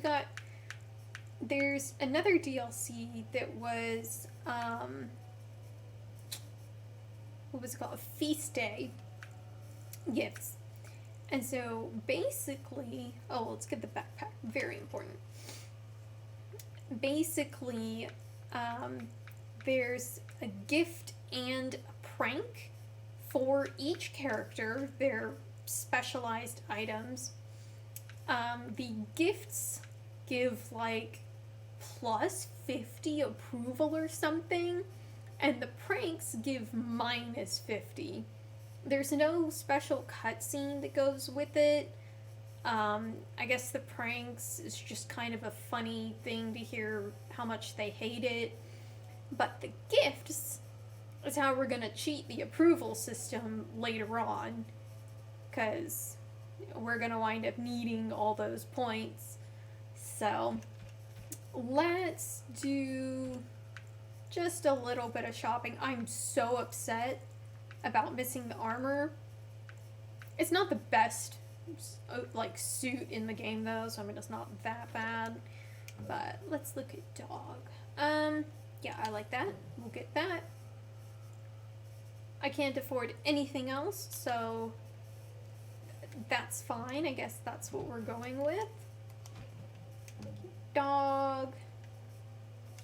there's another DLC that was, what was it called? A Feast Day gifts. And so basically, let's get the backpack. Very important. Basically, there's a gift and a prank for each character. They're specialized items. The gifts give like plus 50 approval or something, and the pranks give minus 50. There's no special cutscene that goes with it. I guess the pranks is just kind of a funny thing to hear how much they hate it. But the gifts is how we're gonna cheat the approval system later on, because we're gonna wind up needing all those points. So let's do just a little bit of shopping. I'm so upset about missing the armor. It's not the best like suit in the game though, so I mean it's not that bad. But let's look at dog. Yeah, I like that. We'll get that. I can't afford anything else, so that's fine. I guess that's what we're going with. Dog.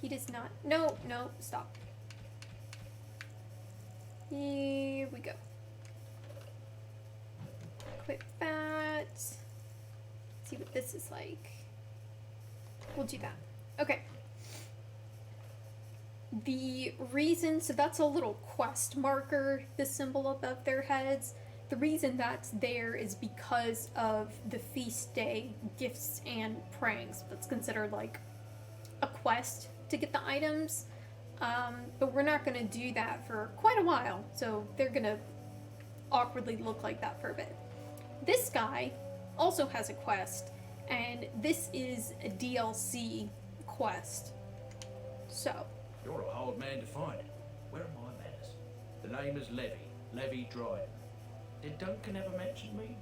He does not. No, stop. Here we go. Equip that. Let's see what this is like. We'll do that. Okay. The reason, so that's a little quest marker, the symbol above their heads. The reason that's there is because of the feast day gifts and pranks. That's considered like a quest to get the items. But we're not going to do that for quite a while, so they're going to awkwardly look like that for a bit. This guy also has a quest, and this is a DLC quest. So. You're a hard man to find. Where are my manners? The name is Levy Dryden. Did Duncan ever mention me?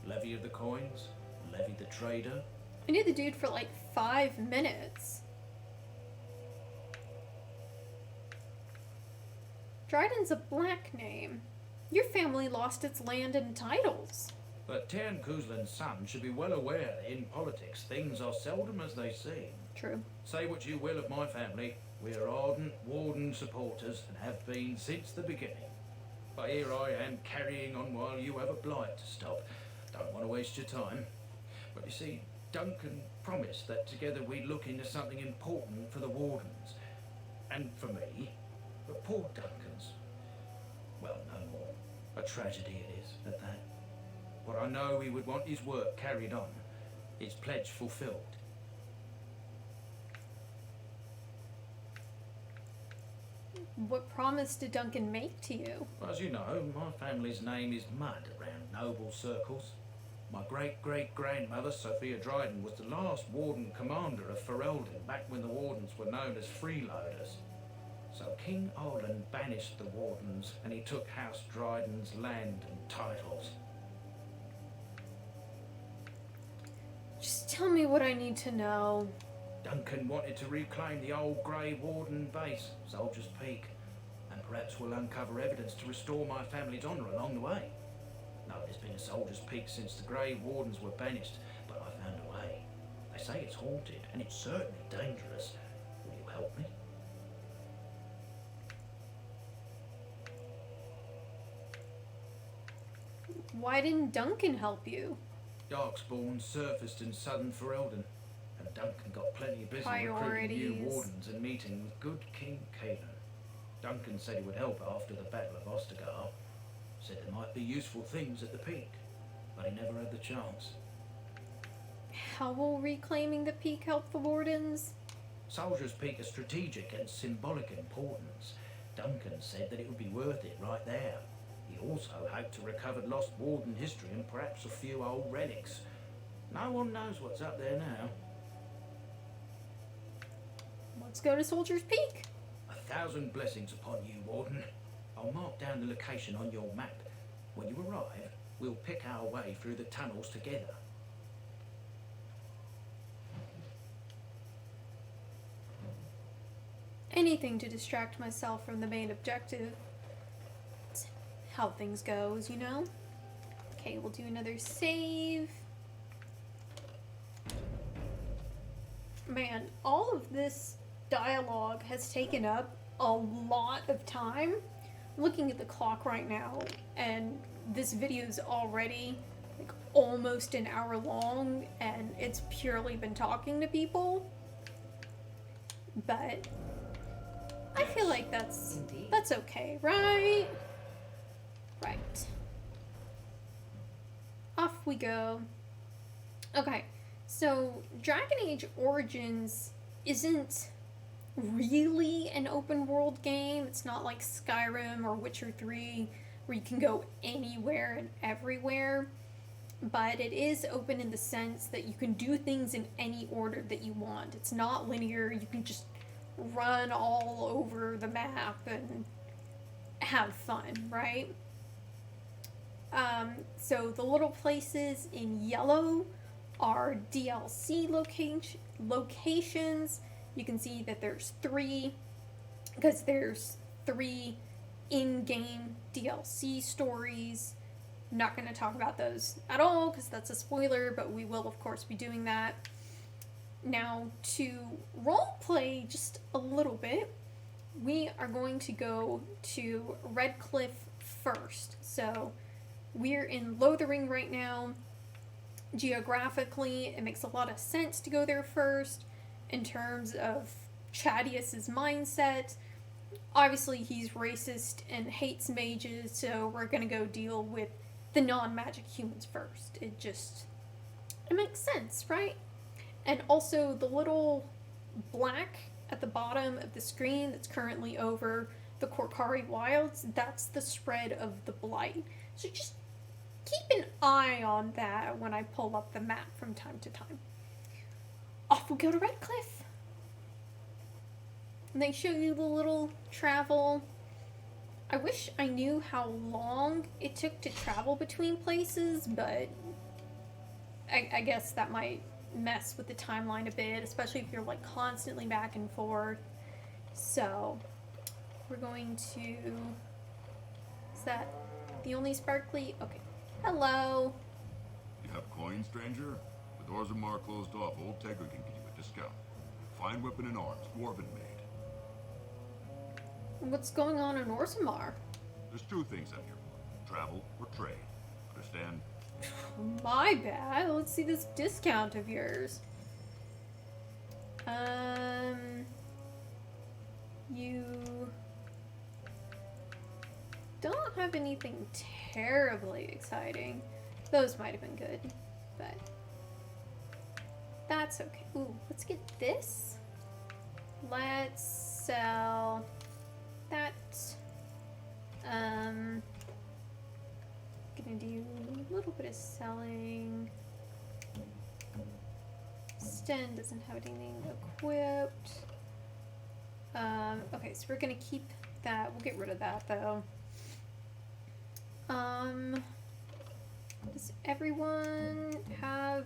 Levy of the coins, Levy the trader. I knew the dude for like 5 minutes. Dryden's a black name. Your family lost its land and titles. But Tian Kuzlin's son should be well aware that in politics things are seldom as they seem. True. Say what you will of my family, we are ardent Warden supporters and have been since the beginning. But here I am carrying on while you have a blight to stop. Don't want to waste your time. But you see, Duncan promised that together we'd look into something important for the Wardens. And for me. But poor Duncan's, well, no more. A tragedy it is, at that. But I know he would want his work carried on, his pledge fulfilled. What promise did Duncan make to you? As you know, my family's name is mud around noble circles. My great-great-grandmother, Sophia Dryden, was the last Warden commander of Ferelden back when the Wardens were known as freeloaders. So King Arlen banished the Wardens and he took House Dryden's land and titles. Just tell me what I need to know. Duncan wanted to reclaim the old Grey Warden base, Soldier's Peak, and perhaps we'll uncover evidence to restore my family's honour along the way. No, there's been a Soldier's Peak since the Grey Wardens were banished, but I found a way. They say it's haunted, and it's certainly dangerous. Will you help me? Why didn't Duncan help you? Darkspawn surfaced in southern Ferelden, and Duncan got plenty busy recruiting new Priorities. wardens and meeting with good King Caelan. Duncan said he would help after the Battle of Ostergar. Said there might be useful things at the peak, but he never had the chance. How will reclaiming the peak help the Wardens? Soldier's Peak is strategic and symbolic importance. Duncan said that it would be worth it right there. He also hoped to recover lost Warden history and perhaps a few old relics. No one knows what's up there now. Let's go to Soldier's Peak. 1,000 blessings upon you, Warden. I'll mark down the location on your map. When you arrive, we'll pick our way through the tunnels together. Anything to distract myself from the main objective. It's how things goes, you know? Okay, we'll do another save. Man, all of this dialogue has taken up a lot of time. I'm looking at the clock right now, and this video is already like almost an hour long, and it's purely been talking to people. But I feel like that's okay, right? Right. Off we go. Okay, so Dragon Age Origins isn't really an open world game. It's not like Skyrim or Witcher 3 where you can go anywhere and everywhere. But it is open in the sense that you can do things in any order that you want. It's not linear. You can just run all over the map and have fun, right? So the little places in yellow are DLC locations. You can see that there's 3, because there's 3 in-game DLC stories. I'm not going to talk about those at all because that's a spoiler, but we will of course be doing that. Now, to roleplay just a little bit, we are going to go to Redcliffe first. So we're in Lothering right now. Geographically, it makes a lot of sense to go there first in terms of Chaddeus' mindset. Obviously, he's racist and hates mages, so we're going to go deal with the non-magic humans first. It makes sense, right? And also, the little black at the bottom of the screen that's currently over the Korcari Wilds, that's the spread of the Blight. So just keep an eye on that when I pull up the map from time to time. Off we go to Redcliffe. And they show you the little travel. I wish I knew how long it took to travel between places, but I guess that might mess with the timeline a bit, especially if you're like constantly back and forth. So we're going to, is that the only sparkly? Okay. Hello. You have coin, stranger? With Orzammar closed off, Old Tegra can give you a discount. Fine weapon and arms, dwarven made. What's going on in Orzammar? There's 2 things I'm here for. Travel or trade. Understand? My bad. Let's see this discount of yours. You don't have anything terribly exciting. Those might have been good, but that's okay. Ooh, let's get this. Let's sell that. Gonna do a little bit of selling. Sten doesn't have anything equipped. Okay, so we're gonna keep that. We'll get rid of that though. Does everyone have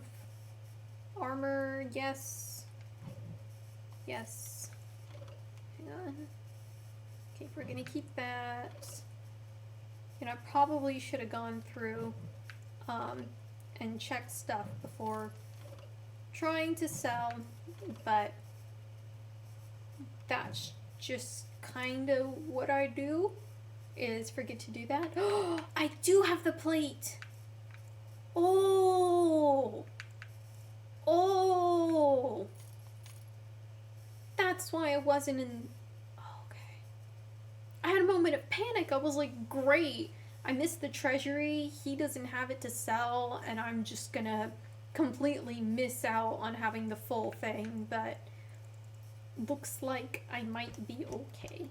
armor? Yes. Yes. Hang on. Okay, we're gonna keep that. I probably should have gone through and checked stuff before trying to sell, but that's just kind of what I do, is forget to do that. Oh, I do have the plate. Oh, that's why I wasn't in. Okay, I had a moment of panic. I was like, great, I missed the treasury, he doesn't have it to sell, and I'm just gonna completely miss out on having the full thing. But looks like I might be okay.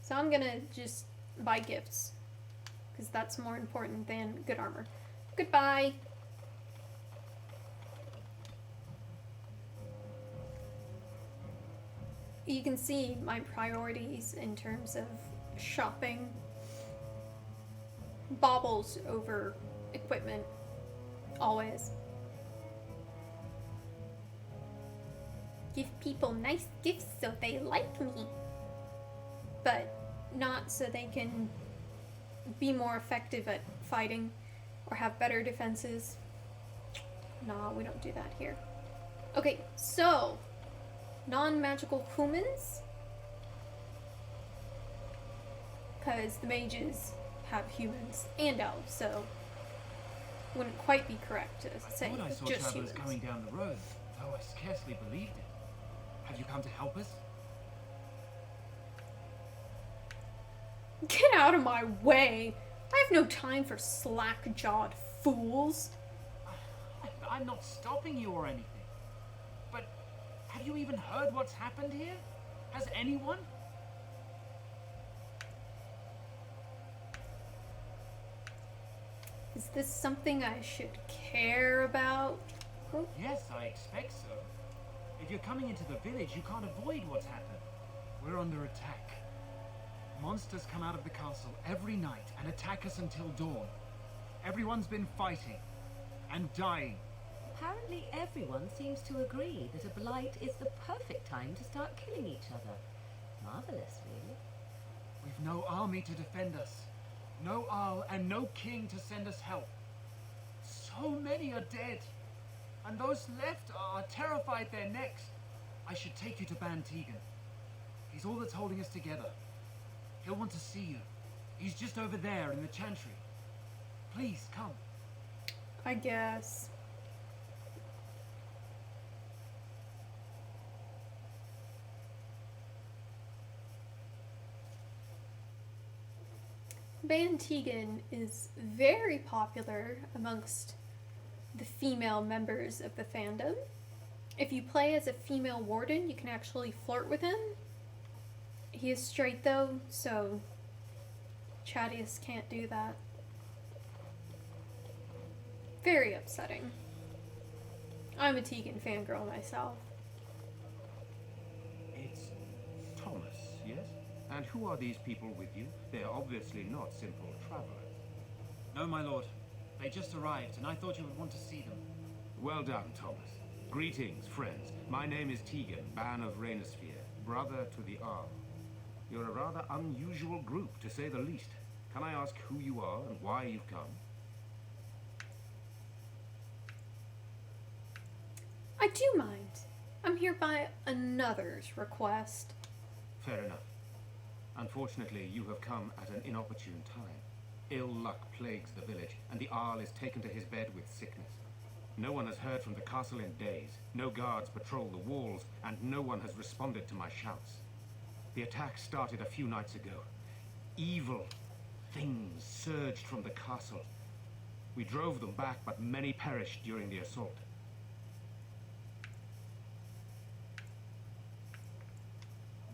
So I'm gonna just buy gifts, because that's more important than good armor. Goodbye. You can see my priorities in terms of shopping. Baubles over equipment, always. Give people nice gifts so they like me, but not so they can be more effective at fighting or have better defenses. Nah, we don't do that here. Okay, so non-magical humans, because the mages have humans and elves, so wouldn't quite be correct to say I thought I saw just travelers humans. coming down the road, though I scarcely believed it. Have you come to help us? Get out of my way! I have no time for slack-jawed fools. I'm not stopping you or anything. But have you even heard what's happened here? Has anyone? Is this something I should care about? Oh, Yes, I expect so. If you're coming into the village, you can't avoid what's happened. We're under attack. Monsters come out of the castle every night and attack us until dawn. Everyone's been fighting and dying. Apparently everyone seems to agree that a blight is the perfect time to start killing each other. Marvelous, really. We've no army to defend us, no Arl and no king to send us help. So many are dead, and those left are terrified they're next. I should take you to Vantegan. He's all that's holding us together. He'll want to see you. He's just over there in the Chantry. Please, come. I guess. Vantegan is very popular amongst the female members of the fandom. If you play as a female warden, you can actually flirt with him. He is straight though, so Chaddeus can't do that. Very upsetting. I'm a Tegan fangirl myself. It's Thomas, yes? And who are these people with you? They're obviously not simple travelers. No, my lord. They just arrived, and I thought you would want to see them. Well done, Thomas. Greetings, friends. My name is Tegan, Ban of Rainersphere, brother to the Arl. You're a rather unusual group, to say the least. Can I ask who you are and why you've come? I do mind. I'm here by another's request. Fair enough. Unfortunately, you have come at an inopportune time. Ill luck plagues the village, and the Arl is taken to his bed with sickness. No one has heard from the castle in days. No guards patrol the walls, and no one has responded to my shouts. The attack started a few nights ago. Evil things surged from the castle. We drove them back, but many perished during the assault.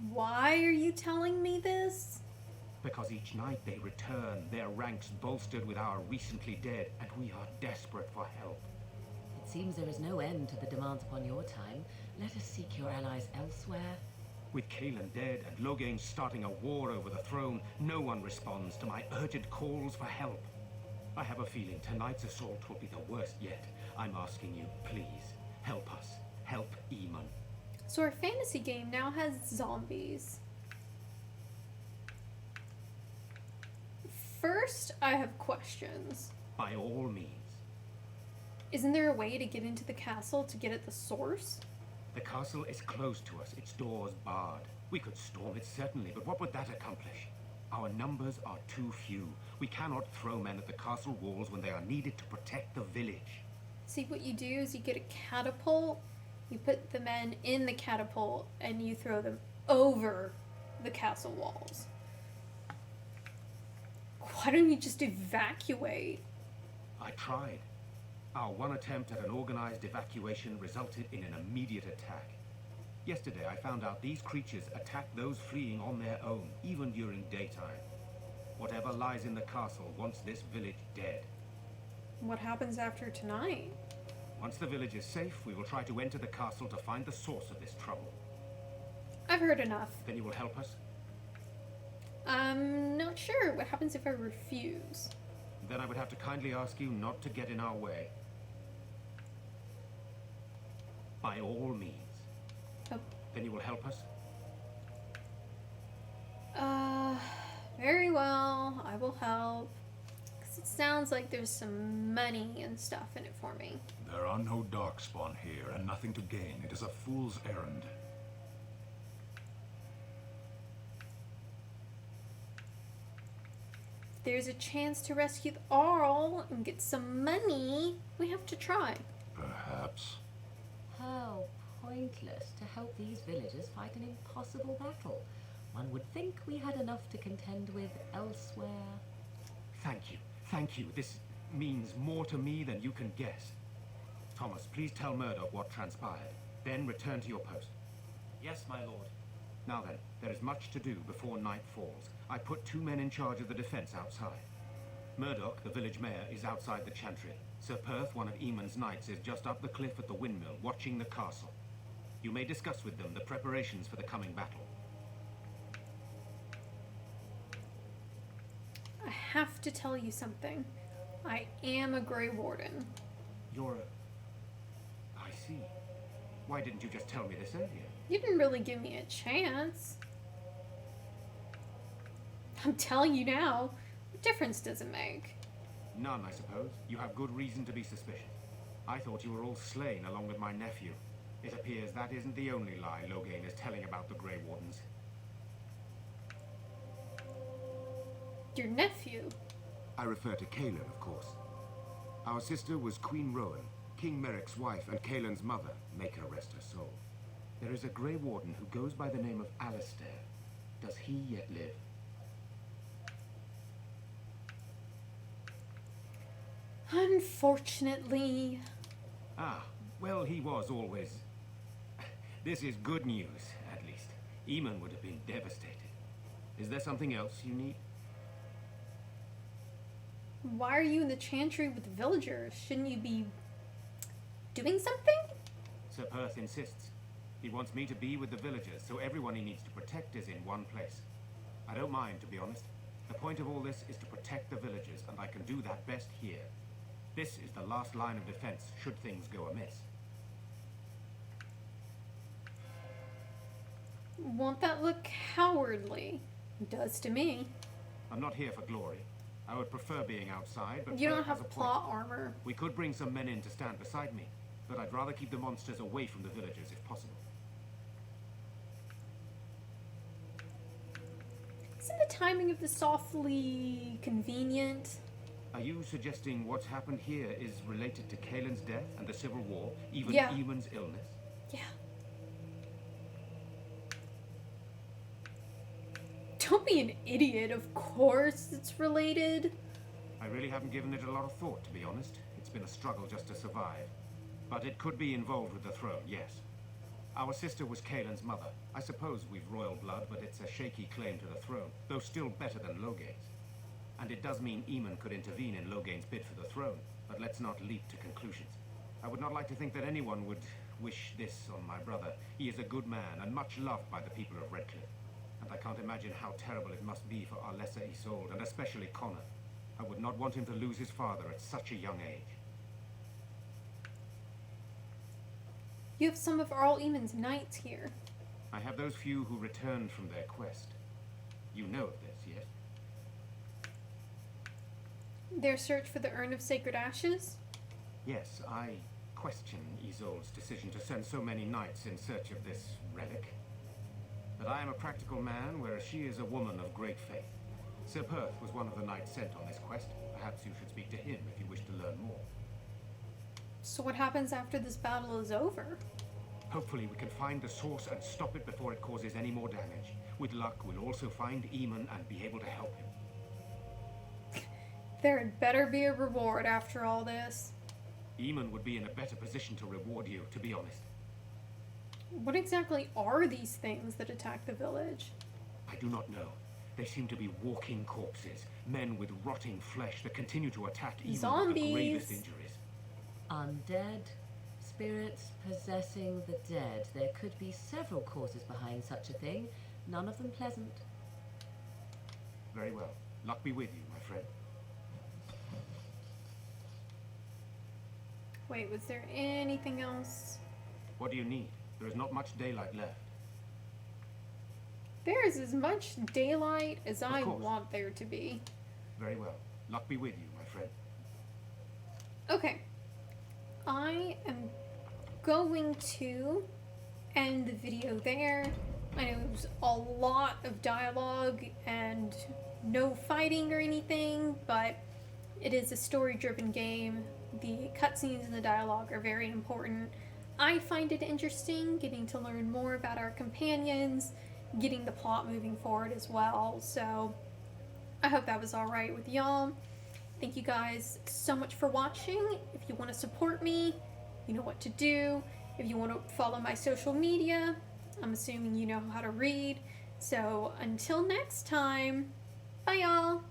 Why are you telling me this? Because each night they return, their ranks bolstered with our recently dead, and we are desperate for help. It seems there is no end to the demands upon your time. Let us seek your allies elsewhere. With Kaelin dead and Loghain starting a war over the throne, no one responds to my urgent calls for help. I have a feeling tonight's assault will be the worst yet. I'm asking you, please, help us. Help Eamon. So our fantasy game now has zombies. First, I have questions. By all means. Isn't there a way to get into the castle to get at the source? The castle is closed to us, its doors barred. We could storm it certainly, but what would that accomplish? Our numbers are too few. We cannot throw men at the castle walls when they are needed to protect the village. See, what you do is you get a catapult, you put the men in the catapult, and you throw them over the castle walls. Why don't you just evacuate? I tried. Our one attempt at an organized evacuation resulted in an immediate attack. Yesterday I found out these creatures attack those fleeing on their own, even during daytime. Whatever lies in the castle wants this village dead. What happens after tonight? Once the village is safe, we will try to enter the castle to find the source of this trouble. I've heard enough. Then you will help us? I'm not sure. What happens if I refuse? Then I would have to kindly ask you not to get in our way. By all means. Oh. Then you will help us? Very well. I will help. Because it sounds like there's some money and stuff in it for me. There are no darkspawn here, and nothing to gain. It is a fool's errand. If there's a chance to rescue the Arl and get some money, we have to try. Perhaps. How pointless to help these villagers fight an impossible battle. One would think we had enough to contend with elsewhere. Thank you. Thank you. This means more to me than you can guess. Thomas, please tell Murdoch what transpired. Then return to your post. Yes, my lord. Now then, there is much to do before night falls. I put 2 men in charge of the defense outside. Murdoch, the village mayor, is outside the Chantry. Sir Perth, one of Eamon's knights, is just up the cliff at the windmill, watching the castle. You may discuss with them the preparations for the coming battle. I have to tell you something. I am a Grey Warden. You're a... I see. Why didn't you just tell me this earlier? You didn't really give me a chance. I'm telling you now, what difference does it make? None, I suppose. You have good reason to be suspicious. I thought you were all slain along with my nephew. It appears that isn't the only lie Loghain is telling about the Grey Wardens. Your nephew? I refer to Kaelin, of course. Our sister was Queen Rowan, King Merrick's wife and Kaelin's mother. Make her rest her soul. There is a Grey Warden who goes by the name of Alistair. Does he yet live? Unfortunately. Ah, well, he was always... This is good news, at least. Eamon would have been devastated. Is there something else you need? Why are you in the Chantry with the villagers? Shouldn't you be doing something? Sir Perth insists. He wants me to be with the villagers, so everyone he needs to protect is in one place. I don't mind, to be honest. The point of all this is to protect the villagers, and I can do that best here. This is the last line of defense, should things go amiss. Won't that look cowardly? It does to me. I'm not here for glory. I would prefer being outside, but You don't Perth has have a point. plot armor. We could bring some men in to stand beside me, but I'd rather keep the monsters away from the villagers if possible. Isn't the timing of this awfully convenient? Are you suggesting what's happened here is related to Kaelin's death and the Civil War, even Yeah. Eamon's illness? Yeah. Don't be an idiot. Of course it's related. I really haven't given it a lot of thought, to be honest. It's been a struggle just to survive. But it could be involved with the throne, yes. Our sister was Kaelin's mother. I suppose we've royal blood, but it's a shaky claim to the throne, though still better than Loghain's. And it does mean Eamon could intervene in Loghain's bid for the throne, but let's not leap to conclusions. I would not like to think that anyone would wish this on my brother. He is a good man and much loved by the people of Redcliffe. And I can't imagine how terrible it must be for our lesser Isolde, and especially Connor. I would not want him to lose his father at such a young age. You have some of Earl Eamon's knights here. I have those few who returned from their quest. You know of this, yes? Their search for the Urn of Sacred Ashes? Yes, I question Isolde's decision to send so many knights in search of this relic. But I am a practical man, whereas she is a woman of great faith. Sir Perth was one of the knights sent on this quest. Perhaps you should speak to him if you wish to learn more. So what happens after this battle is over? Hopefully we can find the source and stop it before it causes any more damage. With luck, we'll also find Eamon and be able to help him. There had better be a reward after all this. Eamon would be in a better position to reward you, to be honest. What exactly are these things that attack the village? I do not know. They seem to be walking corpses, men with rotting flesh that continue to attack Eamon with the gravest injuries. Undead, spirits possessing the dead. There could be several causes behind such a thing, none of them pleasant. Very well. Luck be with you, my friend. Wait, was there anything else? What do you need? There is not much daylight left. There is as much daylight as I course. want there to be. Very well. Luck be with you, my friend. Okay. I am going to end the video there. I know it was a lot of dialogue and no fighting or anything, but it is a story-driven game. The cutscenes and the dialogue are very important. I find it interesting getting to learn more about our companions, getting the plot moving forward as well. So I hope that was alright with y'all. Thank you guys so much for watching. If you want to support me, you know what to do. If you want to follow my social media, I'm assuming you know how to read. So until next time, bye y'all.